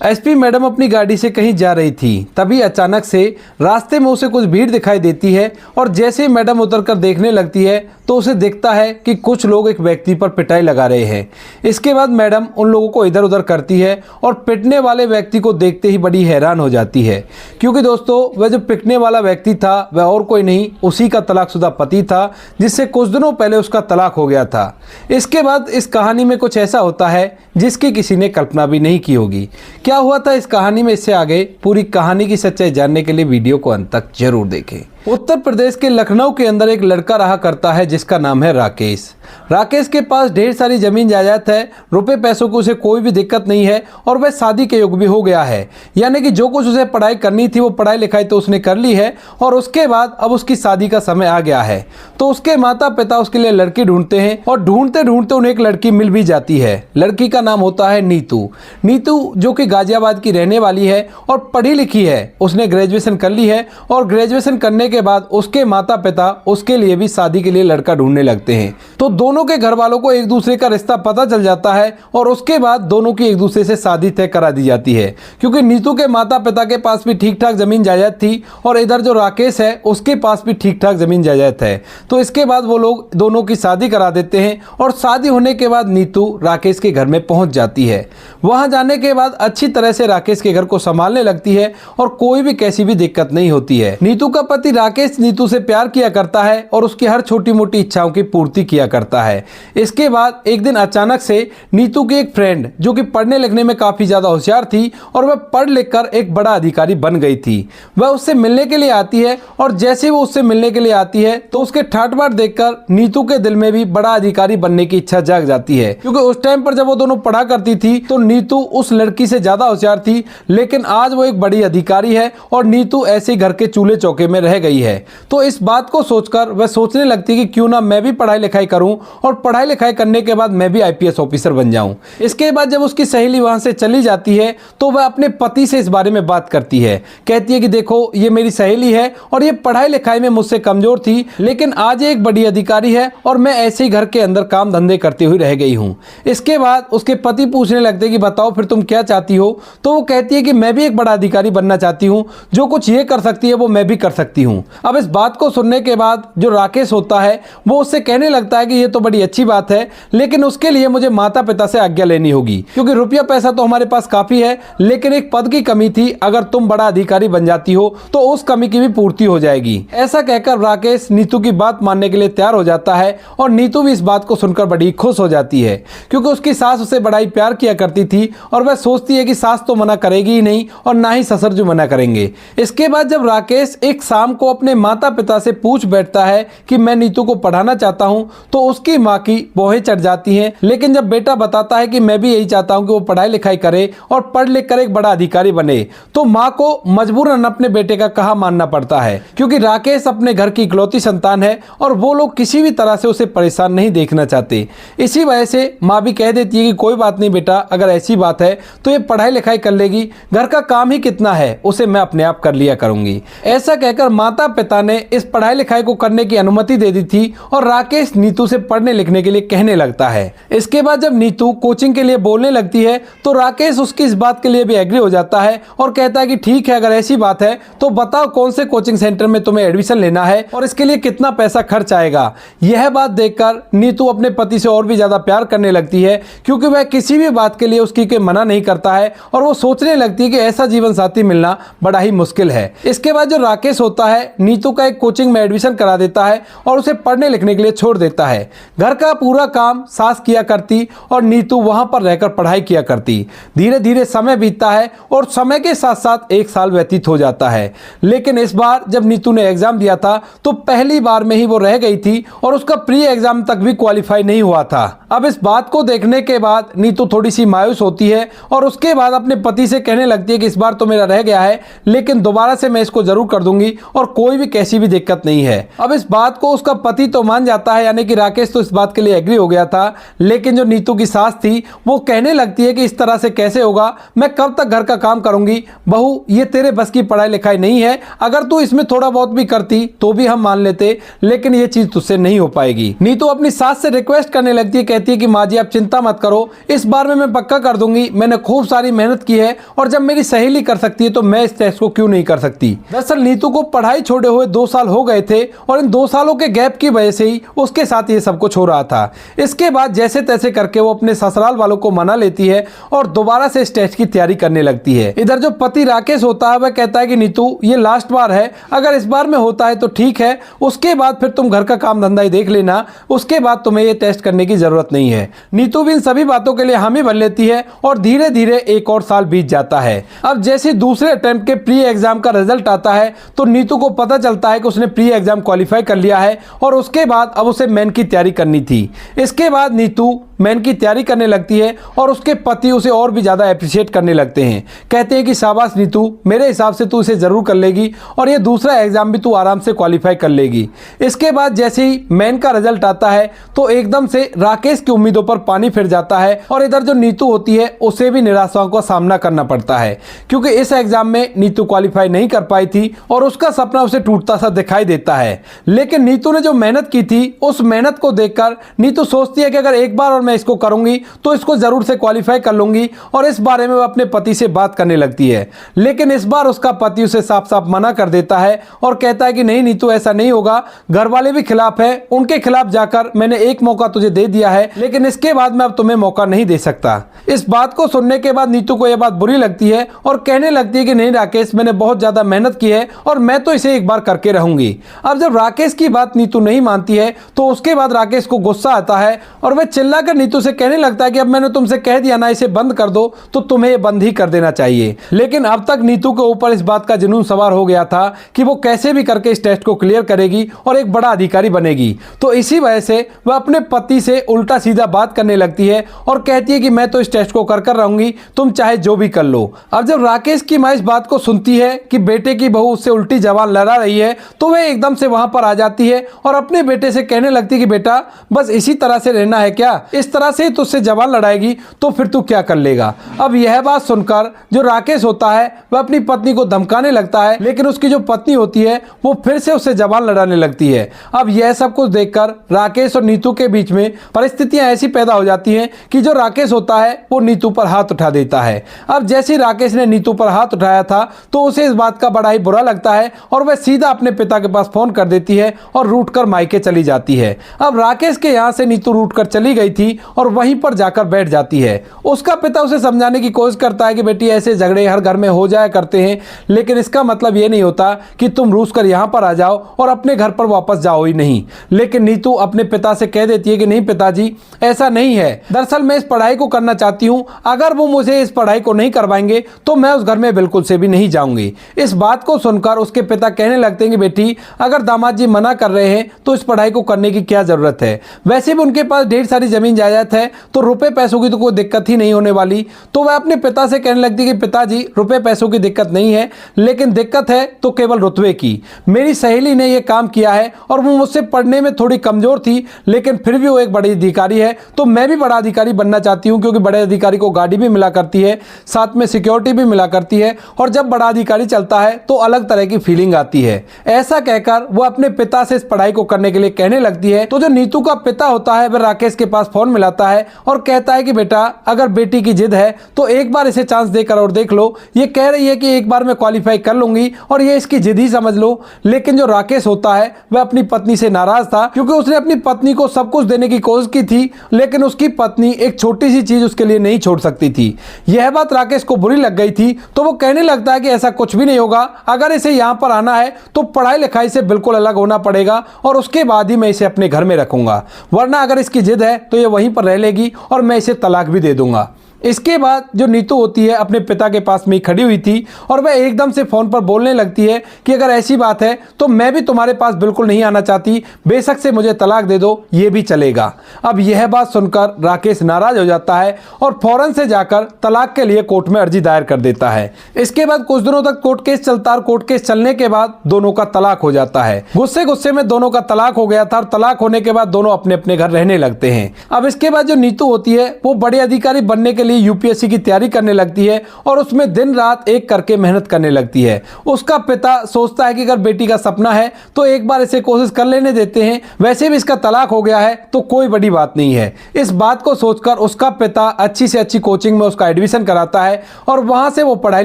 SP madam अपनी गाड़ी से कहीं जा रही थी, तभी अचानक से रास्ते में उसे कुछ भीड़ दिखाई देती है और जैसे ही मैडम उतरकर देखने लगती है तो उसे दिखता है कि कुछ लोग एक व्यक्ति पर पिटाई लगा रहे हैं। इसके बाद मैडम उन लोगों को इधर उधर करती है और पिटने वाले व्यक्ति को देखते ही बड़ी हैरान हो जाती है, क्योंकि दोस्तों वह जो पिटने वाला व्यक्ति था वह और कोई नहीं, उसी का तलाकशुदा पति था जिससे कुछ दिनों पहले उसका तलाक हो गया था। इसके बाद इस कहानी में कुछ ऐसा होता है जिसकी किसी ने कल्पना भी नहीं की होगी। क्या हुआ था इस कहानी में, इससे आगे पूरी कहानी की सच्चाई जानने के लिए वीडियो को अंत तक जरूर देखें। उत्तर प्रदेश के लखनऊ के अंदर एक लड़का रहा करता है जिसका नाम है राकेश। राकेश के पास ढेर सारी जमीन जायदाद है, रुपए पैसों की उसे कोई भी दिक्कत नहीं है और वह शादी के योग भी हो गया है। यानी कि जो कुछ उसे पढ़ाई करनी थी वो पढ़ाई लिखाई तो उसने कर ली है और उसके बाद अब उसकी शादी का समय आ गया है। तो उसके माता पिता उसके लिए लड़की ढूंढते हैं और ढूंढते ढूंढते उन्हें एक लड़की मिल भी जाती है। लड़की का नाम होता है नीतू। नीतू जो कि गाजियाबाद की रहने वाली है और पढ़ी लिखी है, उसने ग्रेजुएशन कर ली है और ग्रेजुएशन करने के बाद उसके माता पिता उसके लिए भी शादी के लिए लड़का ढूंढने लगते हैं। तो दोनों के घर वालों को एक दूसरे का रिश्ता पता चल जाता है और उसके बाद दोनों की एक दूसरे से शादी तय करा दी जाती है, क्योंकि नीतू के माता पिता के पास भी ठीक ठाक जमीन जायदाद थी और इधर जो राकेश है उसके पास भी ठीक ठाक जमीन जायदाद है। तो इसके बाद वो लोग दोनों की शादी करा देते हैं और शादी होने के बाद नीतू राकेश के घर में पहुंच जाती है। वहां जाने के बाद अच्छी तरह से राकेश के घर को संभालने लगती है और कोई भी कैसी भी दिक्कत नहीं होती है। नीतू का पति राकेश नीतू से प्यार किया करता है और उसकी हर छोटी मोटी इच्छाओं की पूर्ति किया करता है। इसके बाद एक दिन अचानक से नीतू की एक फ्रेंड जो कि पढ़ने लिखने में काफी ज्यादा होशियार थी और वह पढ़ लिख कर एक बड़ा अधिकारी बन गई थी, वह उससे मिलने के लिए आती है और जैसे ही वो उससे मिलने के लिए आती है तो उसके ठाट बाट देखकर नीतू के दिल में भी बड़ा अधिकारी बनने की इच्छा जाग जाती है, क्योंकि उस टाइम पर जब वो दोनों पढ़ा करती थी तो नीतू उस लड़की से ज्यादा होशियार थी, लेकिन आज वो एक बड़ी अधिकारी है और नीतू ऐसे घर के चूल्हे चौके में रह गई है। तो इस बात को सोचकर वह सोचने लगती है कि क्यों ना मैं भी पढ़ाई लिखाई करूं और पढ़ाई लिखाई करने के बाद मैं भी आईपीएस ऑफिसर बन जाऊं। इसके बाद जब उसकी सहेली वहां से चली जाती है तो वह अपने पति से इस बारे में बात करती है, कहती है कि देखो ये मेरी सहेली है और ये पढ़ाई लिखाई में मुझसे कमजोर थी, लेकिन आज ये एक बड़ी अधिकारी है और मैं ऐसे ही घर के अंदर काम धंधे करती हुई रह गई हूँ। इसके बाद उसके पति पूछने लगते कि बताओ फिर तुम क्या चाहती हो, तो वो कहती है कि मैं भी एक बड़ा अधिकारी बनना चाहती हूँ, जो कुछ ये कर सकती है वो मैं भी कर सकती हूँ। अब इस बात को सुनने के बाद जो राकेश होता है वो उससे कहने लगता है कि ये तो बड़ी अच्छी बात है, लेकिन उसके लिए मुझे माता पिता से आज्ञा लेनी होगी, क्योंकि रुपया पैसा तो हमारे पास काफी है, लेकिन एक पद की कमी थी, अगर तुम बड़ा अधिकारी बन जाती हो तो उस कमी की भी पूर्ति हो जाएगी। ऐसा कहकर राकेश नीतू की बात मानने के लिए तैयार हो जाता है और नीतू भी इस बात को सुनकर बड़ी खुश हो जाती है, क्योंकि उसकी सास उसे बड़ा ही प्यार किया करती थी और वह सोचती है कि सास तो मना करेगी ही नहीं और ना ही ससुर जो मना करेंगे। इसके बाद जब राकेश एक शाम को अपने माता पिता से पूछ बैठता है कि मैं नीतू को पढ़ाना चाहता हूं, तो उसकी माँ की भौहें चढ़ जाती हैं। लेकिन जब बेटा बताता है कि मैं भी यही चाहता हूं कि वो पढ़ाई लिखाई करे और पढ़ लिख कर एक बड़ा अधिकारी बने, तो माँ को मजबूरन अपने बेटे का कहा मानना पड़ता है, क्योंकि राकेश अपने घर की इकलौती संतान है और वो लोग किसी भी तरह से उसे परेशान नहीं देखना चाहते। इसी वजह से माँ भी कह देती है कि कोई बात नहीं बेटा, अगर ऐसी बात है तो ये पढ़ाई लिखाई कर लेगी, घर का काम ही कितना है उसे मैं अपने आप कर लिया करूंगी। ऐसा कहकर माता पिता ने इस पढ़ाई लिखाई को करने की अनुमति दे दी थी और राकेश नीतू से पढ़ने लिखने के लिए कहने लगता है। इसके बाद जब नीतू कोचिंग के लिए बोलने लगती है तो राकेश उसकी इस बात के लिए भी एग्री हो जाता है और कहता है कि ठीक है, अगर ऐसी बात है तो बताओ कौन से कोचिंग सेंटर में तुम्हें एडमिशन लेना है और इसके लिए कितना पैसा खर्च आएगा। यह बात देखकर नीतू अपने पति से और भी ज्यादा प्यार करने लगती है, क्योंकि वह किसी भी बात के लिए उसकी मना नहीं करता है और वो सोचने लगती है कि ऐसा जीवन साथी मिलना बड़ा ही मुश्किल है। इसके बाद जो राकेश होता है नीतू का एक कोचिंग में एडमिशन करा देता है और उसे पढ़ने लिखने के लिए छोड़ देता है। घर का पूरा काम सास किया करती और नीतू वहां पर रहकर पढ़ाई किया करती। धीरे धीरे समय बीतता है और समय के साथ साथ एक साल व्यतीत हो जाता है, लेकिन इस बार जब नीतू ने एग्जाम दिया था तो पहली बार में ही वो रह गई थी और उसका प्री एग्जाम तक भी क्वालिफाई नहीं हुआ था। अब इस बात को देखने के बाद नीतू थोड़ी सी मायूस होती है और उसके बाद अपने पति से कहने लगती है कि इस बार तो मेरा रह गया है, लेकिन दोबारा से मैं इसको जरूर कर दूंगी और कोई भी कैसी भी दिक्कत नहीं है। अब इस बात को उसका पति तो मान जाता है, यानी कि राकेश तो इस बात के लिए एग्री हो गया था, लेकिन जो नीतू की सास थी वो कहने लगती है कि इस तरह से कैसे होगा, मैं कब तक घर का काम करूंगी, बहू ये तेरे बस की पढ़ाई लिखाई नहीं है, अगर तू इसमें थोड़ा बहुत भी करती तो भी हम मान लेते, लेकिन ये चीज तुझसे नहीं हो पाएगी। नीतू अपनी सास से रिक्वेस्ट करने लगती है, कहती है कि माँ जी आप चिंता मत करो, इस बार में मैं पक्का कर दूंगी, मैंने खूब सारी मेहनत की है और जब मेरी सहेली कर सकती है तो मैं इस टेस्ट को क्यों नहीं कर सकती। दरअसल नीतू को पढ़ाई छोड़े हुए 2 साल हो गए थे और इन 2 सालों के गैप की वजह से ही उसके साथ ये सब कुछ हो रहा था। इसके बाद जैसे तैसे करके वो अपने ससुराल वालों को मना लेती है और दोबारा से इस टेस्ट की तैयारी करने लगती है। इधर जो पति राकेश होता है वह कहता है कि नीतू ये लास्ट बार है, अगर इस बार में होता है तो ठीक है, उसके बाद फिर तुम घर का काम धंधा ही देख लेना, उसके बाद तुम्हें ये टेस्ट करने की जरूरत नहीं है। नीतू भी इन सभी बातों के लिए हामी भर लेती है और धीरे धीरे एक और साल बीत जाता है। अब जैसे दूसरे अटेम्प्ट के प्री एग्जाम का रिजल्ट आता है तो नीतू को पता चलता है कि उसने प्री एग्जाम क्वालिफाई कर लिया है और उसके बाद अब उसे मेन की तैयारी करनी थी। इसके बाद नीतू मेन की तैयारी करने लगती है और उसके पति उसे और भी ज़्यादा अप्रिशिएट करने लगते हैं, कहते हैं कि शाबाश नीतू, मेरे हिसाब से तू इसे ज़रूर कर लेगी और ये दूसरा एग्जाम भी तू आराम से क्वालिफाई कर लेगी। इसके बाद जैसे ही मेन का रिजल्ट आता है तो एकदम से राकेश की उम्मीदों पर पानी फिर जाता है और इधर जो नीतू होती है उसे भी निराशाओं का सामना करना पड़ता है, क्योंकि इस एग्जाम में नीतू क्वालिफाई नहीं कर पाई थी और उसका सपना उसे टूटता सा दिखाई देता है। लेकिन नीतू ने जो मेहनत की थी उस मेहनत को देखकर नीतू सोचती है कि अगर एक बार और मैं इसको करूंगी तो इसको जरूर से क्वालिफाई कर लूंगी और इस बारे में वो अपने पति से बात करने लगती है। लेकिन इस बार उसका पति उसे साफ साफ मना कर देता है और कहता है कि नहीं नीतू ऐसा नहीं होगा, घर वाले भी खिलाफ है, उनके खिलाफ जाकर मैंने एक मौका तुझे दे दिया है, लेकिन इसके बाद मैं अब तुम्हें मौका नहीं दे सकता। इस बात को सुनने के बाद नीतू को यह बात बुरी लगती है और कहने लगती है कि नहीं राकेश, मैंने बहुत ज्यादा मेहनत की है और मैं तो इसे एक बार करके रहूंगी। अब जब राकेश की बात नीतू नहीं मानती है तो उसके बाद राकेश को गुस्सा आता है और वह चिल्लाकर नीतू से कहने लगता है कि अब मैंने तुमसे कह दिया ना इसे बंद कर दो, तो तुम्हें ये बंद ही कर देना चाहिए। लेकिन अब तक नीतू के ऊपर इस बात का जुनून सवार हो गया था कि वो कैसे भी करके इस टेस्ट को क्लियर करेगी और एक बड़ा अधिकारी बनेगी। तो इसी वजह से वह अपने पति से उल्टा सीधा बात करने लगती है और कहती है कि मैं तो इस टेस्ट को कर रहूंगी, तुम चाहे जो भी कर लो। अब जब राकेश की माँ इस बात को सुनती है कि बेटे की बहू उससे उल्टी जबान लड़ा रही है तो वह एकदम से वहां पर आ जाती है और अपने बेटे से कहने लगती है कि बेटा बस इसी तरह से रहना है क्या, इस तरह से तुझसे जबान लड़ाएगी तो फिर तू क्या कर लेगा। अब यह बात सुनकर जो राकेश होता है वह अपनी पत्नी को धमकाने लगता है, लेकिन उसकी जो पत्नी होती है वो फिर से उससे जबान लड़ाने लगती है। अब यह सब कुछ देखकर राकेश और नीतू के बीच में परिस्थितियां ऐसी पैदा हो जाती हैं कि जो राकेश होता है वो नीतू पर हाथ उठा देता है। अब जैसे राकेश ने नीतू पर हाथ उठाया था तो उसे इस बात का बड़ा ही बुरा लगता है और वह सीधा अपने पिता के पास फोन कर देती है और रूठ कर मायके चली जाती है। अब राकेश के यहाँ से नीतू रूठ कर चली गई थी और वहीं पर जाकर बैठ जाती है। उसका पिता उसे समझाने की कोशिश करता है कि बेटी ऐसे झगड़े हर घर में हो जाया करते हैं, लेकिन इसका मतलब ये नहीं होता कि तुम रूस कर यहाँ पर आ जाओ और अपने घर पर वापस जाओ ही नहीं। लेकिन नीतू अपने पिता से कह देती है कि नहीं पिताजी ऐसा नहीं है, दरअसल मैं इस पढ़ाई को करना चाहती हूँ, अगर वो मुझे इस पढ़ाई को नहीं करवाएंगे तो मैं उस घर में बिल्कुल से भी नहीं जाऊंगी। इस बात को सुनकर उसके पिता कहने लगते हैं कि बेटी अगर दामाद जी मना कर रहे हैं तो इस पढ़ाई को करने की क्या जरूरत है, वैसे भी उनके पास ढेर सारी जमीन जायदाद है तो रुपए पैसों की तो कोई दिक्कत ही नहीं होने वाली। तो वह अपने पिता से कहने लगती है कि पिताजी रुपए पैसों की दिक्कत नहीं है, लेकिन दिक्कत है तो केवल रुतबे की। मेरी सहेली ने यह काम किया है और वो मुझसे पढ़ने में थोड़ी कमजोर थी, लेकिन फिर भी वो एक बड़ी अधिकारी है, तो मैं भी बड़ा अधिकारी बनना चाहती हूँ, क्योंकि बड़े अधिकारी को गाड़ी भी मिला करती है, साथ में सिक्योरिटी भी मिला करती है और जब बड़ा अधिकारी चलता है तो अलग तरह की फीलिंग आती है। ऐसा कहकर वो अपने पिता से इस पढ़ाई को करने के लिए कहने लगती है। तो जो नीतू का पिता होता है वह राकेश के पास फोन मिलाता है और कहता है कि बेटा अगर बेटी की जिद है तो एक बार इसे चांस देकर और देख लो, ये कह रही है कि एक बार मैं क्वालिफाई कर लूंगी और ये इसकी जिद ही समझ लो। लेकिन जो राकेश होता है वह अपनी पत्नी से नाराज था, क्योंकि उसने अपनी पत्नी को सब कुछ देने की कोशिश की थी, लेकिन उसकी पत्नी एक छोटी सी चीज उसके लिए नहीं छोड़ सकती थी। यह बात राकेश को बुरी लग गई थी, तो वो कहने लगता है कि ऐसा कुछ भी नहीं होगा, अगर इसे यहाँ पर आना है तो पढ़ाई लिखाई से बिल्कुल अलग होना पड़ेगा और उसके बाद ही मैं इसे अपने घर में रखूंगा, वरना अगर इसकी जिद है तो ये वहीं पर रह लेगी और मैं इसे तलाक भी दे दूंगा। इसके बाद जो नीतू होती है अपने पिता के पास में ही खड़ी हुई थी और वह एकदम से फोन पर बोलने लगती है कि अगर ऐसी बात है तो मैं भी तुम्हारे पास बिल्कुल नहीं आना चाहती, बेशक से मुझे तलाक दे दो, ये भी चलेगा। अब यह बात सुनकर राकेश नाराज हो जाता है और फौरन से जाकर तलाक के लिए कोर्ट में अर्जी दायर कर देता है। इसके बाद कुछ दिनों तक कोर्ट केस चलता और कोर्ट केस चलने के बाद दोनों का तलाक हो जाता है। गुस्से गुस्से में दोनों का तलाक हो गया था और तलाक होने के बाद दोनों अपने अपने घर रहने लगते हैं। अब इसके बाद जो नीतू होती है वो बड़े अधिकारी बनने के लिए यूपीएससी की तैयारी करने लगती है और उसमें दिन रात एक करके मेहनत करने लगती है। उसका पिता सोचता है कि अगर बेटी का सपना है तो एक बार इसे कोशिश कर लेने देते हैं, वैसे भी इसका तलाक हो गया है तो कोई बड़ी बात नहीं है। इस बात को सोचकर उसका पिता अच्छी से अच्छी कोचिंग में उसका एडमिशन कराता है और वहां से वो पढ़ाई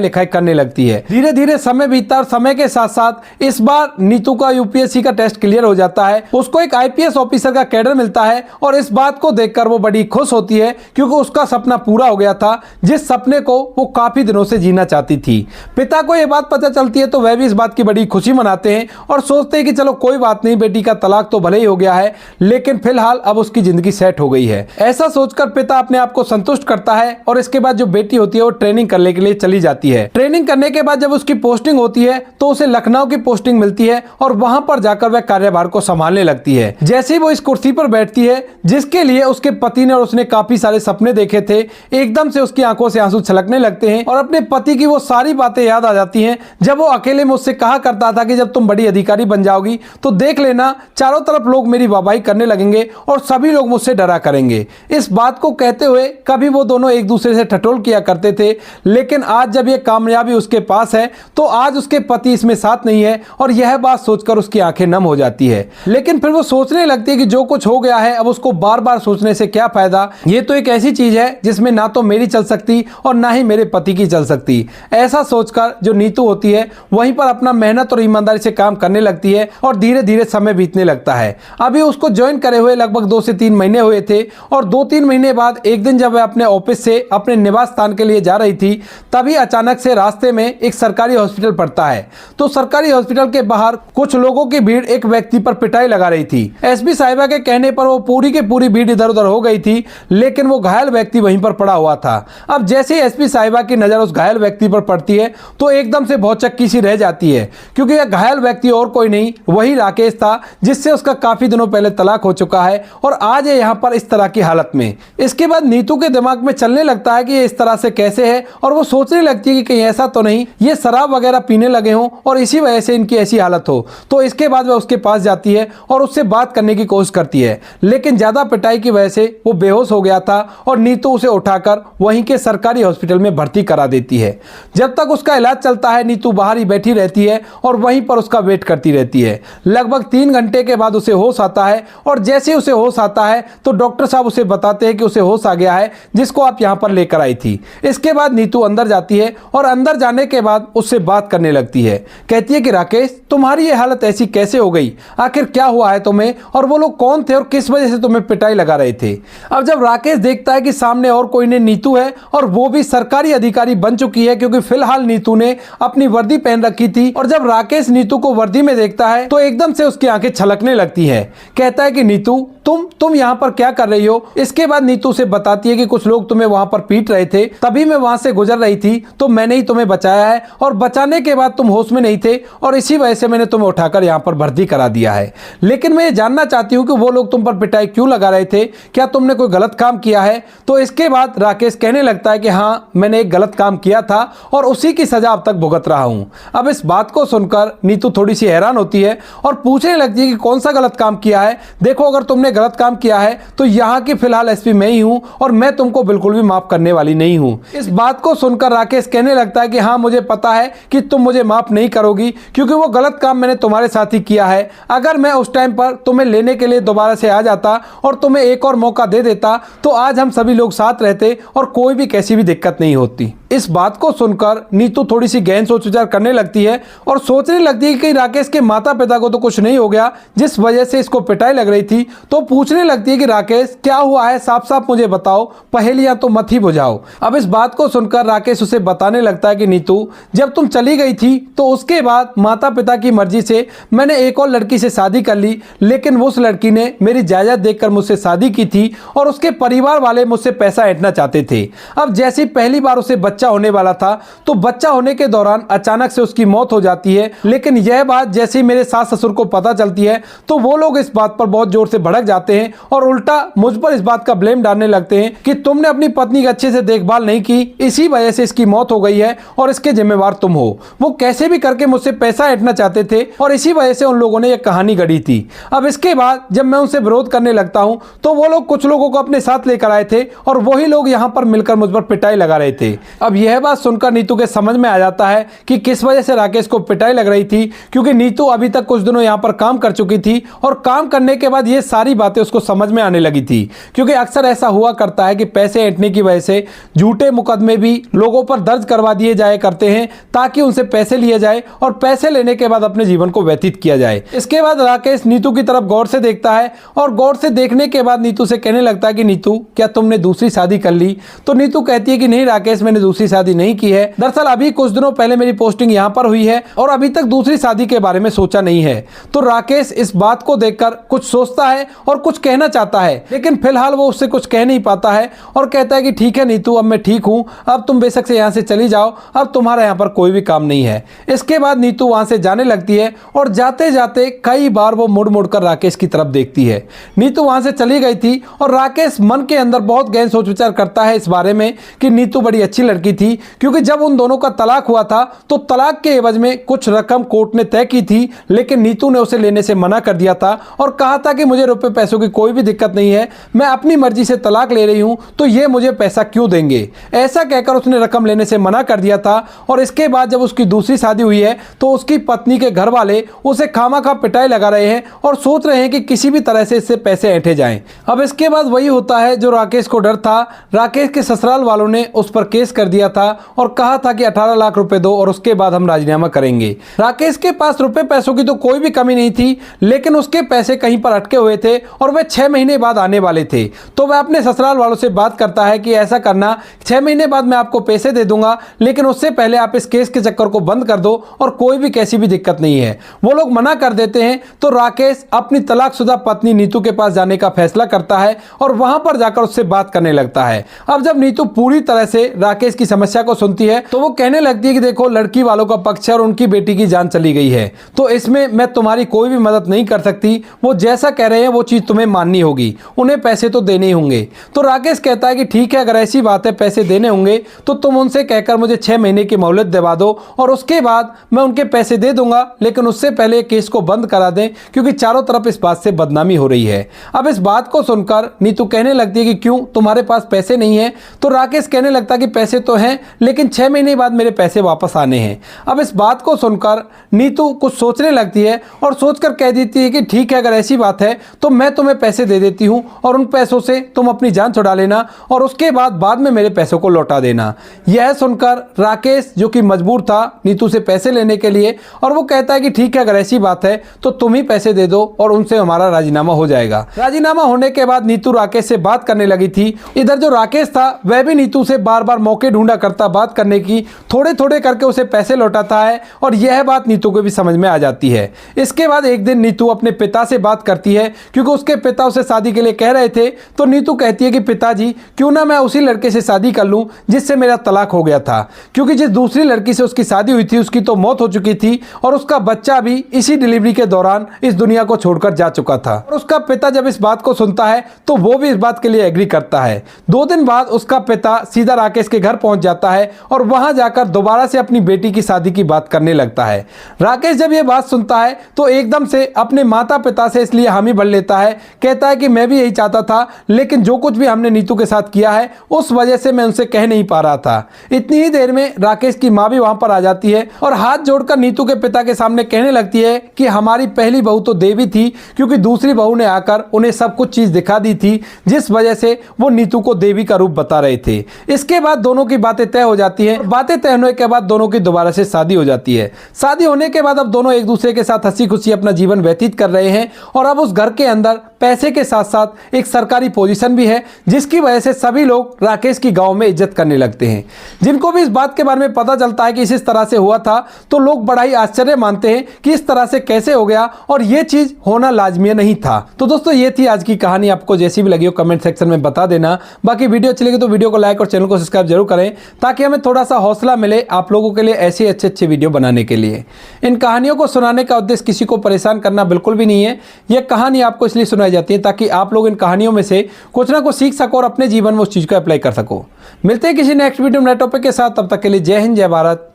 लिखाई करने लगती है। धीरे धीरे समय बीतता और समय के साथ साथ इस बार नीतू का यूपीएससी का टेस्ट क्लियर हो जाता है। उसको एक आईपीएस ऑफिसर का कैडर मिलता है और इस बात को देखकर वो बड़ी खुश होती है क्योंकि उसका सपना पूरा हो गया था, जिस सपने को वो काफी दिनों से जीना चाहती थी। पिता को यह बात पता चलती है तो वह भी इस बात की बड़ी खुशी मनाते हैं और सोचते हैं कि चलो कोई बात नहीं, बेटी का तलाक तो भले ही हो गया है लेकिन फिलहाल अब उसकी जिंदगी सेट हो गई है। ऐसा सोचकर पिता अपने आप को संतुष्ट करता है और इसके बाद जो बेटी होती है वो ट्रेनिंग करने के लिए चली जाती है। ट्रेनिंग करने के बाद जब उसकी पोस्टिंग होती है तो उसे लखनऊ की पोस्टिंग मिलती है और वहां पर जाकर वह कार्यभार को संभालने लगती है। जैसे ही वो इस कुर्सी पर बैठती है जिसके लिए उसके पति ने और उसने काफी सारे सपने देखे थे, एकदम से उसकी आंखों से आंसू छलकने लगते हैं और अपने पति की वो सारी बातें याद आ जाती हैं जब वो अकेले में उससे कहा करता था कि जब तुम बड़ी अधिकारी बन जाओगी तो देख लेना चारों तरफ लोग मेरी वाहवाही करने लगेंगे और सभी लोग मुझसे डरा करेंगे। इस बात को कहते हुए कभी वो दोनों एक दूसरे से ठठोल किया करते थे, लेकिन आज जब ये कामयाबी उसके पास है तो आज उसके पति इसमें साथ नहीं है और यह बात सोचकर उसकी आंखें नम हो जाती है। लेकिन फिर वो सोचने लगती है कि जो कुछ हो गया है अब उसको बार बार सोचने से क्या फायदा, ये तो एक ऐसी चीज है जिसमें ना तो मेरी चल सकती और ना ही मेरे पति की चल सकती। ऐसा सोचकर जो नीतू होती है वहीं पर अपना मेहनत और ईमानदारी से काम करने लगती है और धीरे धीरे समय बीतने लगता है। अभी उसको ज्वाइन करे हुए लगभग 2 से 3 महीने हुए थे और 2-3 महीने बाद एक दिन जब वह अपने ऑफिस से अपने निवास स्थान के लिए जा रही थी तभी अचानक से रास्ते में एक सरकारी हॉस्पिटल पड़ता है। तो सरकारी हॉस्पिटल के बाहर कुछ लोगों की भीड़ एक व्यक्ति पर पिटाई लगा रही थी। एसपी साहिबा के कहने पर वो पूरी की पूरी भीड़ इधर उधर हो गई थी, लेकिन वो घायल व्यक्ति वहीं पर पड़ा हुआ था। अब जैसे ही एसपी साहिबा की नजर उस घायल व्यक्ति पर पड़ती है तो एकदम से भौचक्की सी रह जाती है क्योंकि यह घायल व्यक्ति और कोई नहीं वही राकेश था जिससे उसका काफी दिनों पहले तलाक हो चुका है और आज है यहाँ पर इस तरह की हालत में। इसके बाद नीतू के दिमाग में चलने लगता है कि ये इस तरह से कैसे है और वो सोचने लगती है कि कहीं ऐसा तो नहीं ये शराब वगैरह पीने लगे हों और इसी वजह से इनकी ऐसी हालत हो। तो इसके बाद वह उसके पास जाती है और उससे बात करने की कोशिश करती है, लेकिन ज्यादा पिटाई की वजह से वो बेहोश हो गया था और नीतू उसे उठाकर वहीं के सरकारी हॉस्पिटल में भर्ती करा देती है। जब तक उसका इलाज चलता है नीतू बाहर ही बैठी रहती है और वहीं पर उसका वेट करती रहती है। लगभग 3 घंटे के बाद उसे होश आता है और जैसे उसे होश आता है तो डॉक्टर साहब उसे बताते हैं कि उसे होश आ गया है जिसको आप यहाँ पर लेकर आई थी। इसके बाद नीतू अंदर जाती है और अंदर जाने के बाद उससे बात करने लगती है। कहती है कि राकेश तुम्हारी ये हालत ऐसी कैसे हो गई, आखिर क्या हुआ है तुम्हें और वो लोग कौन थे और किस वजह से तुम्हें पिटाई लगा रहे थे। अब जब राकेश देखता है कि सामने और कोई नहीं नीतू है और वो भी सरकारी अधिकारी बन चुकी है क्योंकि फिलहाल नीतू ने अपनी वर्दी पहन रखी थी, और जब राकेश नीतू को वर्दी में देखता है तो एकदम से उसकी आंखें छलकने लगती है। कहता है कि नीतू तुम यहाँ पर क्या कर रही हो। इसके बाद नीतू से बताती है कि कुछ लोग तुम्हें वहां पर पीट रहे थे, तभी मैं वहां से गुजर रही थी तो मैंने ही तुम्हें बचाया है और बचाने के बाद तुम होश में नहीं थे और इसी वजह से मैंने तुम्हें उठाकर यहाँ पर भर्ती करा दिया है। लेकिन मैं ये जानना चाहती हूँ कि वो लोग तुम पर पिटाई क्यों लगा रहे थे, क्या तुमने कोई गलत काम किया है। तो इसके बाद राकेश कहने लगता है कि हाँ मैंने एक गलत काम किया था और उसी की सजा अब तक भुगत रहा हूँ। अब इस बात को सुनकर नीतू थोड़ी सी हैरान होती है और पूछने लगती है कि कौन सा गलत काम किया है। देखो अगर तुमने गलत काम किया है तो यहाँ की फिलहाल एसपी मैं ही हूँ और मैं तुमको बिल्कुल भी माफ करने वाली नहीं हूँ। इस बात को सुनकर राकेश कहने लगता है कि हाँ मुझे पता है कि तुम मुझे माफ नहीं करोगी क्योंकि वो गलत काम मैंने तुम्हारे साथ ही किया है। अगर मैं उस टाइम पर तुम्हें लेने के लिए दोबारा से आ जाता और तुम्हें एक और मौका दे देता तो आज हम सभी लोग साथ रहते और कोई भी कैसी भी दिक्कत नहीं होती। इस बात को सुनकर नीतू थोड़ी सी गहन सोच विचार करने लगती है और सोचने लगती है कि राकेश के माता पिता को तो कुछ नहीं हो गया जिस वजह से इसको पिटाई लग रही थी। तो पूछने लगती है कि राकेश क्या हुआ है, साफ साफ मुझे बताओ, पहेलियां तो मत ही बुझाओ। अब इस बात को सुनकर राकेश उसे बताने लगता है कि नीतू, जब तुम चली गई थी तो उसके बाद माता पिता की मर्जी से मैंने एक और लड़की से शादी कर ली, लेकिन उस लड़की ने मेरी जायदाद देखकर मुझसे शादी की थी और उसके परिवार वाले मुझसे पैसा ऐंठना चाहते थे। अब जैसी पहली बार उसे बच्चा होने वाला था तो बच्चा होने के दौरान अचानक से उसकी मौत हो जाती है, लेकिन यह बात जैसे मेरे सास ससुर को पता चलती है तो वो लोग इस बात पर बहुत जोर से भड़क जाते हैं और उल्टा मुझ पर इस बात का ब्लेम डालने लगते हैं कि तुमने अपनी पत्नी की अच्छे से देखभाल नहीं की, इसी वजह से इसकी मौत हो गई है और इसके जिम्मेवार तुम हो। वो कैसे भी करके मुझसे पैसा ऐंठना चाहते थे और इसी वजह से उन लोगों ने यह कहानी गढ़ी थी। अब इसके बाद जब मैं उनसे विरोध करने लगता हूं तो वो लोग कुछ लोगों को अपने साथ लेकर आए थे और वही लोग यहां पर मिलकर मुझ पर पिटाई लगा रहे थे। अब यह बात सुनकर नीतू के समझ में आ जाता है कि किस वजह से राकेश को पिटाई लग रही थी, क्योंकि नीतू अभी तक कुछ दिनों यहां पर काम कर चुकी थी और काम करने के बाद ये सारी बातें उसको समझ में आने लगी थी। क्योंकि अक्सर ऐसा हुआ करता है कि पैसे ऐंठने की वजह से झूठे मुकदमे भी लोगों पर दर्ज करवा दिए जाए करते हैं ताकि उनसे पैसे लिए जाए और पैसे लेने के बाद अपने जीवन को व्यतीत किया जाए। इसके बाद राकेश नीतू की तरफ गौर से देखता है और गौर से देखने के बाद नीतू से कहने लगता है कि नीतू, क्या तुमने दूसरी शादी कर ली? तो नीतू कहती है कि नहीं राकेश, मैंने दूसरी शादी नहीं की है। दरअसल अभी कुछ दिनों पहले मेरी पोस्टिंग यहाँ पर हुई है और अभी तक दूसरी शादी के बारे में सोचा नहीं है। तो राकेश इस बात को देखकर कुछ सोचता है और कुछ कहना चाहता है, लेकिन फिलहाल वो उससे कुछ कह नहीं पाता है और कहता है कि ठीक है नीतू, अब मैं ठीक हूँ, अब तुम बेशक से यहाँ से चली जाओ, अब तुम्हारा यहाँ पर कोई भी काम नहीं है। इसके बाद नीतू वहां से जाने लगती है और जाते जाते कई बार वो मुड़ मुड़ कर राकेश की तरफ देखती है। नीतू वहां से चली गई थी और राकेश मन के अंदर बहुत गहन सोच विचार करता है इस बारे में कि नीतू बड़ी अच्छी लड़की थी, क्योंकि जब उन दोनों का तलाक हुआ था तो तलाक के एवज में कुछ रकम कोर्ट ने तय की थी, लेकिन नीतू ने उसे लेने से मना कर दिया था और कहा था कि मुझे रुपए पैसों की कोई भी दिक्कत नहीं है, मैं अपनी मर्जी से तलाक ले रही हूं तो ये मुझे पैसा क्यों देंगे। ऐसा कहकर उसने रकम लेने से मना कर दिया था। और इसके बाद जब उसकी दूसरी शादी हुई है तो उसकी पत्नी के घर वाले उसे खामाखा पिटाई लगा रहे हैं और सोच रहे हैं कि किसी भी तरह से इससे पैसे ऐंठे जाएं। अब इसके बाद वही होता है जो राकेश को डर था। राकेश के ससुराल वालों ने उस पर केस कर दिया था और कहा था कि 18 लाख रुपए दो और उसके बाद हम राजीनामा करेंगे। राकेश के पास रुपए पैसों की तो कोई भी कमी नहीं थी, लेकिन उसके पैसे कहीं पर अटके हुए थे और वह 6 महीने बाद आने वाले थे। तो वह अपने ससुराल वालों से बात करता है कि ऐसा करना, 6 महीने बाद मैं आपको पैसे दे दूंगा, लेकिन उससे पहले आप इस केस के चक्कर को बंद कर दो और कोई भी कैसी भी दिक्कत नहीं है। वो लोग मना कर देते हैं तो राकेश अपनी तलाकशुदा पत्नी नीतू के पास जाने का फैसला करता है और वहां पर जाकर उससे बात करने लगता है। अब जब नीतू पूरी तरह से राकेश की समस्या को सुनती है तो वो कहने लगती है कि देखो, लड़की वालों का पक्ष है और उनकी बेटी की जान चली गई है, तो इसमें मैं तुम्हारी कोई भी मदद नहीं कर सकती। वो जैसा कह रहे हैं वो चीज तुम्हें माननी होगी, उन्हें पैसे तो देने ही होंगे। तो राकेश कहता है कि ठीक है, अगर ऐसी बात है पैसे देने होंगे तो तुम उनसे कहकर मुझे 6 महीने की मोहलत दिलवा दो और उसके बाद मैं उनके पैसे दे दूंगा, लेकिन उससे पहले केस को बंद करा दें, क्योंकि चारों तरफ इस बात से बदनामी हो रही है। अब इस बात को सुनकर नीतू कहने लगती है कि क्यों, तुम्हारे पास पैसे नहीं है? तो राकेश कहने लगता है कि पैसे तो हैं, लेकिन 6 महीने बाद मेरे पैसे वापस आने हैं। अब इस बात को सुनकर नीतू कुछ सोचने लगती है और सोचकर कह देती है कि ठीक है, अगर ऐसी बात है तो मैं तुम्हें पैसे दे देती हूं और उन पैसों से तुम अपनी जान छुड़ा लेना और उसके बाद में मेरे पैसों को लौटा देना। यह सुनकर राकेश, जो कि मजबूर था नीतू से पैसे लेने के लिए, और वो कहता है कि ठीक है, अगर ऐसी बात है तो तुम ही पैसे दे दो और उनसे हमारा राजीनामा हो जाएगा। राजीनामा होने के बाद नीतू राकेश से बात करने लगी थी। इधर जो राकेश था वह भी नीतू से बार बार मौके ढूंढा करता बात करने की, थोड़े थोड़े करके उसे पैसे लौटाता है और यह बात नीतू को भी समझ में आ जाती है। इसके बाद एक दिन नीतू अपने पिता से बात करती है, क्योंकि उसके पिता उसे शादी के लिए कह रहे थे। तो नीतू कहती है कि पिताजी, क्यों ना मैं उसी लड़के से शादी कर लूं जिससे मेरा तलाक हो गया था, क्योंकि जिस दूसरी लड़की से उसकी शादी हुई थी उसकी तो मौत हो चुकी थी और उसका बच्चा भी इसी डिलीवरी के दौरान इस दुनिया को छोड़कर जा चुका था। और उसका पिता जब इस बात को सुनता है तो वो भी इस बात के लिए एग्री करता है। 2 दिन बाद उसका पिता सीधा राकेश के घर पहुंच जाता है और वहां जाकर दोबारा से अपनी बेटी की शादी की बात करने लगता है। राकेश जब ये बात सुनता है तो एकदम से अपने माता पिता से इसलिए हामी भर लेता है, कहता है कि मैं भी यही चाहता था, लेकिन जो कुछ भी हमने नीतू के साथ किया है उस वजह से मैं उनसे कह नहीं पा रहा था। इतनी ही देर में राकेश की माँ भी वहां पर आ जाती है और हाथ जोड़कर नीतू के पिता के सामने कहने लगती है कि हमारी पहली बहू तो देवी थी, क्योंकि दूसरी बहू ने आकर उन्हें सब कुछ चीज दिखा दी थी, जिस वजह से वो नीतू को देवी का रूप बता रहे थे। इसके बाद दोनों की की बातें तय हो जाती हैं। बातें तय होने के बाद दोनों की दोबारा से शादी हो जाती है। शादी होने के बाद अब दोनों एक दूसरे के साथ हंसी खुशी अपना जीवन व्यतीत कर रहे हैं और अब उस घर के अंदर पैसे के साथ साथ एक सरकारी पोजीशन भी है, जिसकी वजह से सभी लोग राकेश की गांव में इज्जत करने लगते हैं। जिनको भी इस बात के बारे में पता चलता है कि इस तरह से हुआ था तो लोग बड़ा ही आश्चर्य मानते हैं कि इस तरह से कैसे हो गया और यह चीज होना लाजमी नहीं था। तो दोस्तों ये थी आज की कहानी। आपको जैसी भी लगी हो कमेंट सेक्शन में बता देना। बाकी वीडियो अच्छी लगी तो वीडियो को लाइक और चैनल को सब्सक्राइब जरूर करें ताकि हमें थोड़ा सा हौसला मिले आप लोगों के लिए ऐसे अच्छे वीडियो बनाने के लिए। इन कहानियों को सुनाने का उद्देश्य किसी को परेशान करना बिल्कुल भी नहीं है। यह कहानी आपको इसलिए सुनाई जाती है ताकि आप लोग इन कहानियों में से कुछ ना कुछ सीख सको और अपने जीवन में उस चीज को अप्लाई कर सको। मिलते हैं किसी नेक्स्ट वीडियो में नए टॉपिक के साथ। तब तक के लिए जय हिंद, जय भारत,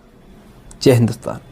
जय हिंदुस्तान।